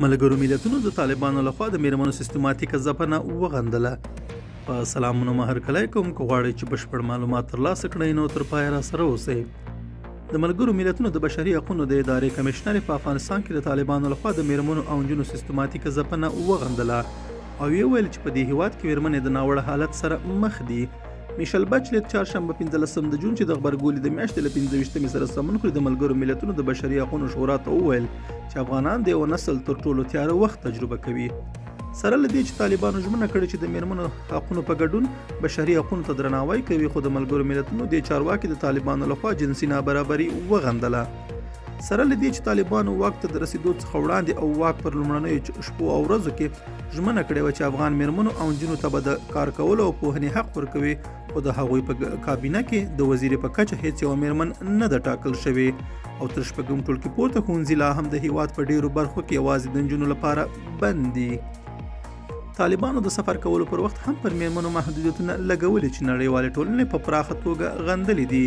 ملګرو ملتونو د طالبانو لخوا د میرمنو سیستماتیکه ځپنه وغندله. په سلامونه هرکلی کوم که غواړئ چې بشپړ معلومات ترلاسه کړئ نو تر پایه راسره اوسئ. د ملګرو ملتونو د بشري حقوقو د ادارې کمشنر په افغانستان کې د طالبانو لخوا د میرمنو او نجونو سیستماتیکه ځپنه وغندله او ویل چې په دې هیواد کې میرمنې د ناوړه حالت سره مخ دي. میشل بچلت چهارشنبه 15 د جون چې د غبرګولي د میاشتې له 15 سره سمون خوري د ملګرو ملتونو د بشري حقوقو شورا ته وویل چې افغانان د یو نسل تر ټولو تیاره وخت تجربه کوي. سره له دې چې طالبانو ژمنه کړې چې د میرمنو حقوقو په ګډون بشري حقوقو ته درناوی کوي، خو د ملګرو ملتونو د چارواکي د طالبانو لخوا جنسي نابرابري وغندله. سره له دې چې طالبانو واک ته د رسیدو څخه وړاندې او واک پر لومړنیو شپو او ورځو کې ژمنه کړې وه چې افغان میرمنو او نجونو ته به د کار کولو او پوهنې حق ورکوي، خو د هغوی په کابینه کې د وزیرې په کچه هیڅ یوه میرمن نه ده ټاکل شوې او تر شپږم ټولګي پورته ښوونځي لا هم د هیواد په ډیرو برخو کې یوازې د نجونو لپاره بند دي. طالبانو د سفر کولو پر وخت هم پر میرمنو محدودیتونه لګولي چې نړیوالې ټولنې په پراخه توګه غندلې دي.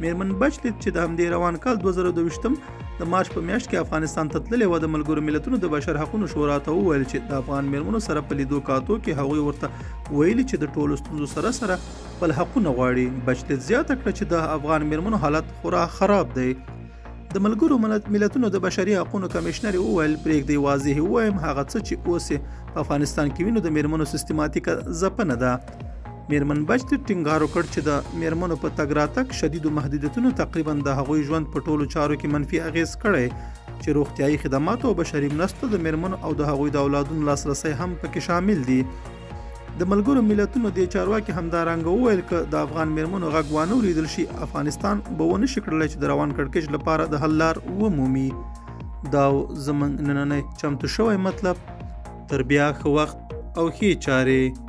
میرمن بچلت چې د همدې روان کال 2022 د مارچ په میاشت کې افغانستان ته تللې وه، د ملګرو ملتونو د بشر حقوقو شورا ته وویل چې د افغان میرمنو سره په لیدو کاتو کې هغوی ورته ویلي چې د ټولو ستونزو سره خپل حقونه غواړي. بچلت زیاته کړه چې د افغان میرمنو حالت خورا خراب دی. د ملګرو ملتونو د بشري حقوقو کمشنر وویل پرېږدئ واضح ووایم هغه څه چې اوس په افغانستان کې وینو د میرمنو سیستماتیکه ځپنه ده. میرمن بچلت ټینګار وکړ چې د میرمنو په تګ راتګ شدیدو محدودیتونو تقریبا د هغوی ژوند په ټولو چارو کې منفي اغیز کړی چې روغتیايي خدماتو او بشري مرستو د میرمنو او د هغوی د اولادونو لاسرسی هم پکې شامل دي. د ملګرو ملتونو د چارواکي همدارنګه وویل که د افغان میرمنو غږ وانه اوریدل شي، افغانستان به ونه شي کړلی چې د روان کړکېچ لپاره د حل لار ومومي. دا زموږ نننی چمتو شوی مطلب. تر بیا ښه وخت او ښې چارې.